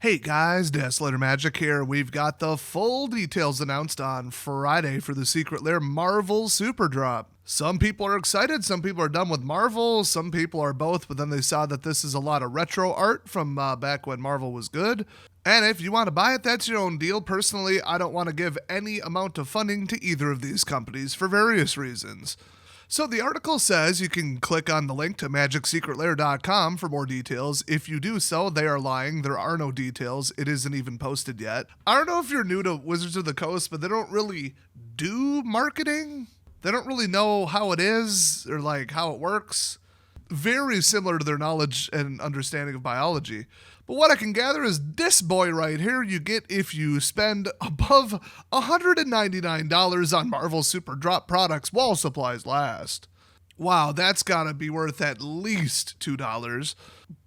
Hey guys, Desolator Magic here. We've got the full details announced on Friday for the Secret Lair Marvel Superdrop. Some people are excited, some people are done with Marvel, some people are both, but then they saw that this is a lot of retro art from back when Marvel was good. And if you want to buy it, that's your own deal. Personally, I don't want to give any amount of funding to either of these companies for various reasons. So the article says you can click on the link to magicsecretlair.com for more details. If you do so, they are lying. There are no details. It isn't even posted yet. I don't know if you're new to Wizards of the Coast, but they don't really do marketing. They don't really know how it is or like how it works. Very similar to their knowledge and understanding of biology. But what I can gather is this boy right here you get if you spend above $199 on Marvel Superdrop products while supplies last. Wow, that's gotta be worth at least $2.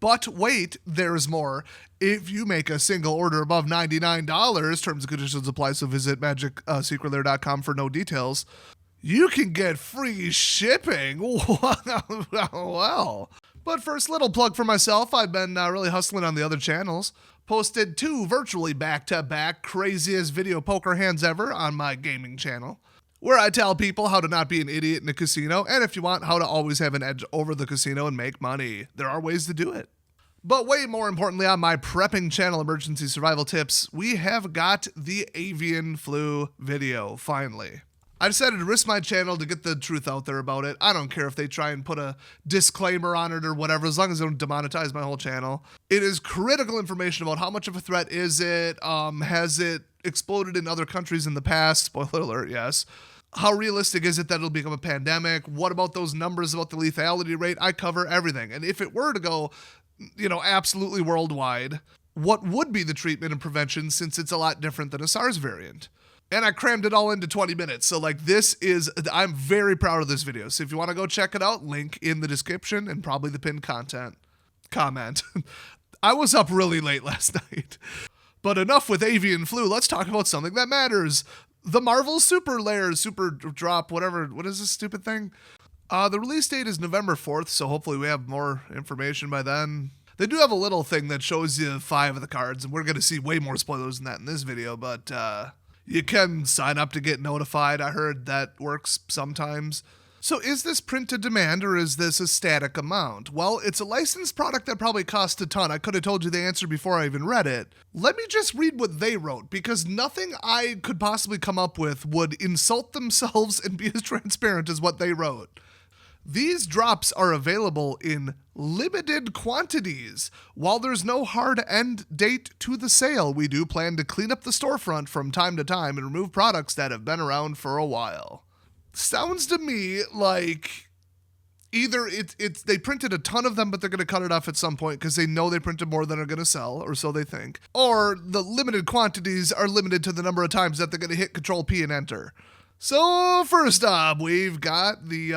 But wait, there's more. If you make a single order above $99, terms and conditions apply, so visit magicsecretlair.com for no details. You can get free shipping. Well. But first, little plug for myself. I've been really hustling on the other channels. Posted 2 virtually back-to-back craziest video poker hands ever on my gaming channel, where I tell people how to not be an idiot in a casino, and if you want, how to always have an edge over the casino and make money. There are ways to do it. But way more importantly, on my prepping channel, Emergency Survival Tips, we have got the avian flu video, finally. I decided to risk my channel to get the truth out there about it. I don't care if they try and put a disclaimer on it or whatever, as long as they don't demonetize my whole channel. It is critical information about how much of a threat is it, has it exploded in other countries in the past, spoiler alert, yes. How realistic is it that it'll become a pandemic? What about those numbers about the lethality rate? I cover everything. And if it were to go, absolutely worldwide, what would be the treatment and prevention, since it's a lot different than a SARS variant? And I crammed it all into 20 minutes. So I'm very proud of this video. So if you want to go check it out, link in the description and probably the pinned comment. I was up really late last night. But enough with avian flu. Let's talk about something that matters. The Marvel Super Lair, Superdrop, whatever. What is this stupid thing? The release date is November 4th. So hopefully we have more information by then. They do have a little thing that shows you 5 of the cards. And we're going to see way more spoilers than that in this video. But, you can sign up to get notified. I heard that works sometimes. So is this print to demand or is this a static amount? Well, it's a licensed product that probably costs a ton. I could have told you the answer before I even read it. Let me just read what they wrote, because nothing I could possibly come up with would insult themselves and be as transparent as what they wrote. These drops are available in limited quantities. While there's no hard end date to the sale, we do plan to clean up the storefront from time to time and remove products that have been around for a while. Sounds to me like either they printed a ton of them, but they're going to cut it off at some point because they know they printed more than are going to sell, or so they think. Or the limited quantities are limited to the number of times that they're going to hit Control P and enter. So first up, we've got the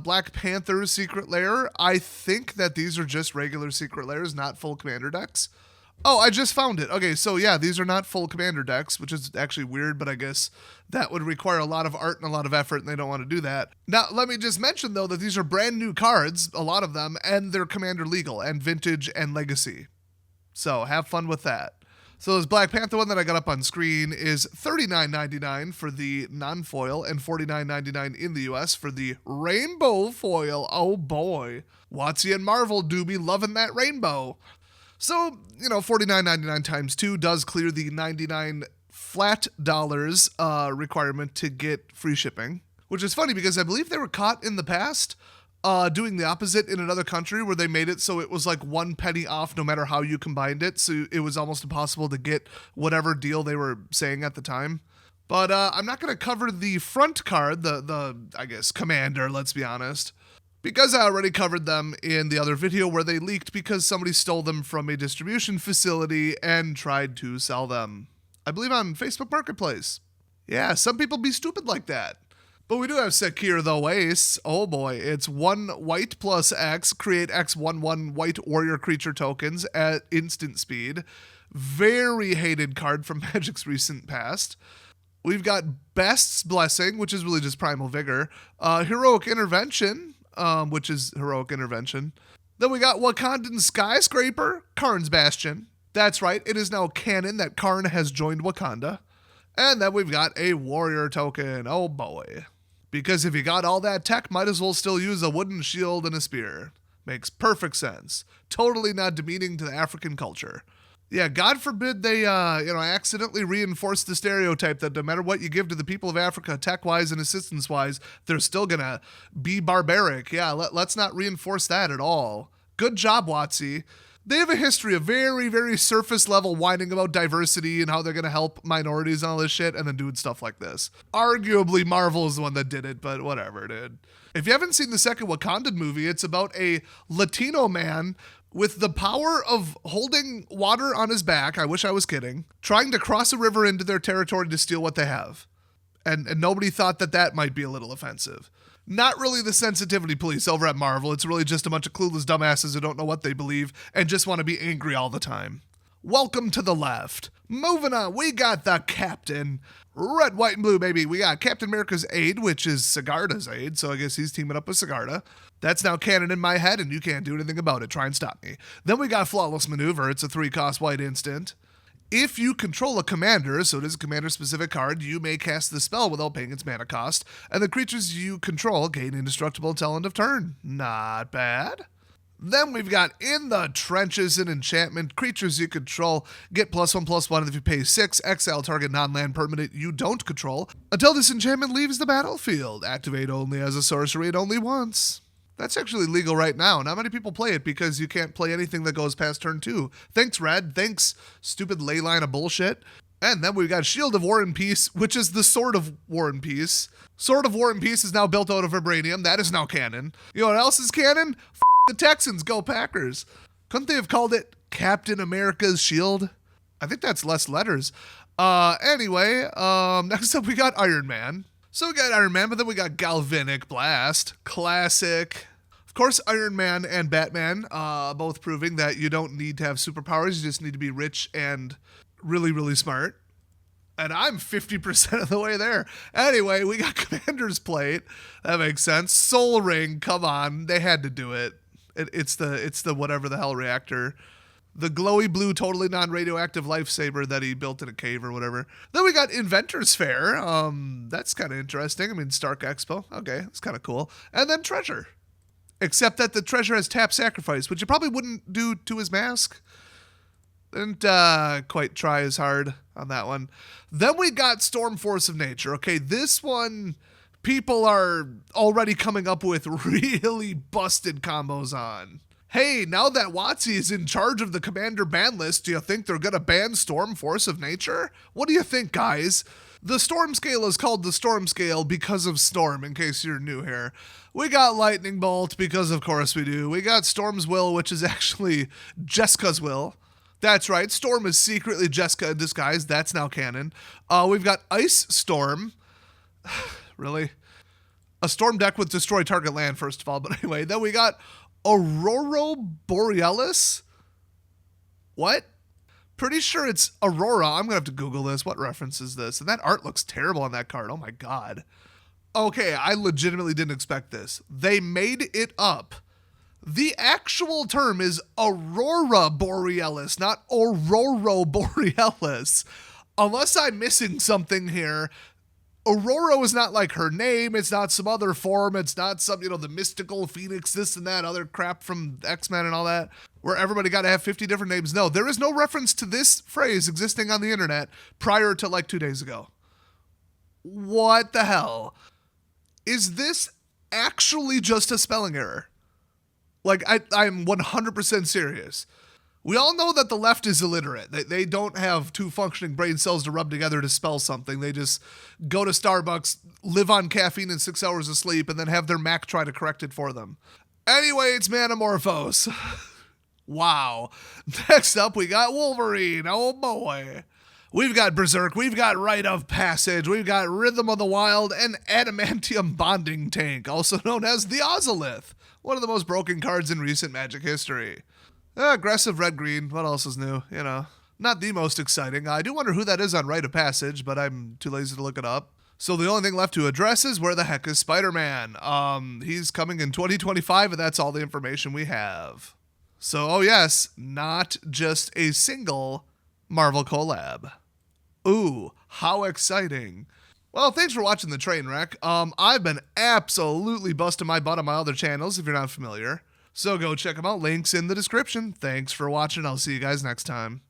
Black Panther Secret Lair. I think that these are just regular Secret Lairs, not full Commander decks. Oh, I just found it. Okay, so yeah, these are not full Commander decks, which is actually weird, but I guess that would require a lot of art and a lot of effort, and they don't want to do that. Now, let me just mention, though, that these are brand new cards, a lot of them, and they're Commander legal, and Vintage and Legacy. So have fun with that. So this Black Panther one that I got up on screen is $39.99 for the non-foil and $49.99 in the US for the rainbow foil. Oh boy. Watsy and Marvel do be loving that rainbow. So, $49.99 times 2 does clear the $99 flat dollars requirement to get free shipping, which is funny because I believe they were caught in the past doing the opposite in another country where they made it so it was like 1 penny off no matter how you combined it. So it was almost impossible to get whatever deal they were saying at the time. But I'm not going to cover the front card, the I guess, Commander, let's be honest, because I already covered them in the other video where they leaked because somebody stole them from a distribution facility and tried to sell them. I believe on Facebook Marketplace. Yeah, some people be stupid like that. But we do have Sekir the Ace. Oh boy, it's 1 white plus X, create X 1/1 white warrior creature tokens at instant speed. Very hated card from Magic's recent past. We've got Best's Blessing, which is really just Primal Vigor. Heroic Intervention, which is Heroic Intervention. Then we got Wakandan Skyscraper, Karn's Bastion. That's right, it is now canon that Karn has joined Wakanda. And then we've got a warrior token. Oh boy. Because if you got all that tech, might as well still use a wooden shield and a spear. Makes perfect sense. Totally not demeaning to the African culture. Yeah, God forbid they, accidentally reinforce the stereotype that no matter what you give to the people of Africa, tech-wise and assistance-wise, they're still gonna be barbaric. Yeah, let's not reinforce that at all. Good job, WotC. They have a history of very, very surface level whining about diversity and how they're going to help minorities and all this shit, and then doing stuff like this. Arguably, Marvel is the one that did it, but whatever, dude. If you haven't seen the second Wakandan movie, it's about a Latino man with the power of holding water on his back, I wish I was kidding, trying to cross a river into their territory to steal what they have. And nobody thought that might be a little offensive. Not really the sensitivity police over at Marvel. It's really just a bunch of clueless dumbasses who don't know what they believe and just want to be angry all the time. Welcome to the left. Moving on, we got the Captain. Red, white, and blue, baby. We got Captain America's aide, which is Sigarda's aide, so I guess he's teaming up with Sigarda. That's now canon in my head, and you can't do anything about it. Try and stop me. Then we got Flawless Maneuver. It's a 3-cost white instant. If you control a commander, so it is a commander-specific card, you may cast the spell without paying its mana cost, and the creatures you control gain indestructible until end of turn. Not bad. Then we've got In the Trenches, an enchantment. Creatures you control get +1/+1 if you pay 6, exile target non-land permanent you don't control until this enchantment leaves the battlefield. Activate only as a sorcery and only once. That's actually legal right now. Not many people play it because you can't play anything that goes past turn 2. Thanks, Red. Thanks, stupid ley line of bullshit. And then we've got Shield of War and Peace, which is the Sword of War and Peace. Sword of War and Peace is now built out of vibranium. That is now canon. You know what else is canon? The Texans. Go Packers. Couldn't they have called it Captain America's Shield? I think that's less letters. Anyway, next up we got Iron Man. So we got Iron Man, but then we got Galvanic Blast. Classic. Of course, Iron Man and Batman, both proving that you don't need to have superpowers. You just need to be rich and really, really smart. And I'm 50% of the way there. Anyway, we got Commander's Plate. That makes sense. Soul Ring, come on. They had to do it. It's the whatever the hell reactor. The glowy blue, totally non-radioactive lifesaver that he built in a cave or whatever. Then we got Inventor's Fair. That's kind of interesting. I mean, Stark Expo. Okay, it's kind of cool. And then Treasure. Except that the Treasure has Tap Sacrifice, which you probably wouldn't do to his mask. Didn't quite try as hard on that one. Then we got Storm Force of Nature. Okay, this one people are already coming up with really busted combos on. Hey, now that WotC is in charge of the Commander ban list, do you think they're going to ban Storm Force of Nature? What do you think, guys? The Storm Scale is called the Storm Scale because of Storm, in case you're new here. We got Lightning Bolt, because of course we do. We got Storm's Will, which is actually Jessica's Will. That's right, Storm is secretly Jessica in disguise. That's now canon. We've got Ice Storm. Really? A storm deck with destroy target land, first of all. But anyway, then we got Aurora Borealis? What? Pretty sure it's Aurora. I'm going to have to Google this. What reference is this? And that art looks terrible on that card. Oh my God. Okay, I legitimately didn't expect this. They made it up. The actual term is Aurora Borealis, not Aurora Borealis. Unless I'm missing something here, Aurora is not like her name. It's not some other form. It's not some, the mystical phoenix, this and that, other crap from X-Men and all that, where everybody got to have 50 different names. No, there is no reference to this phrase existing on the internet prior to like 2 days ago. What the hell? Is this actually just a spelling error? Like, I'm 100% serious. We all know that the left is illiterate. They don't have 2 functioning brain cells to rub together to spell something. They just go to Starbucks, live on caffeine and 6 hours of sleep, and then have their Mac try to correct it for them. Anyway, it's Manamorphose. Wow. Next up, we got Wolverine. Oh boy. We've got Berserk, we've got Rite of Passage, we've got Rhythm of the Wild, and Adamantium Bonding Tank, also known as the Ozolith. One of the most broken cards in recent Magic history. Aggressive red-green, what else is new? Not the most exciting. I do wonder who that is on Rite of Passage, but I'm too lazy to look it up. So the only thing left to address is where the heck is Spider-Man? He's coming in 2025, and that's all the information we have. So, oh yes, not just a single Marvel collab. Ooh, how exciting. Well, thanks for watching the train wreck. I've been absolutely busting my butt on my other channels if you're not familiar. So go check them out, links in the description. Thanks for watching, I'll see you guys next time.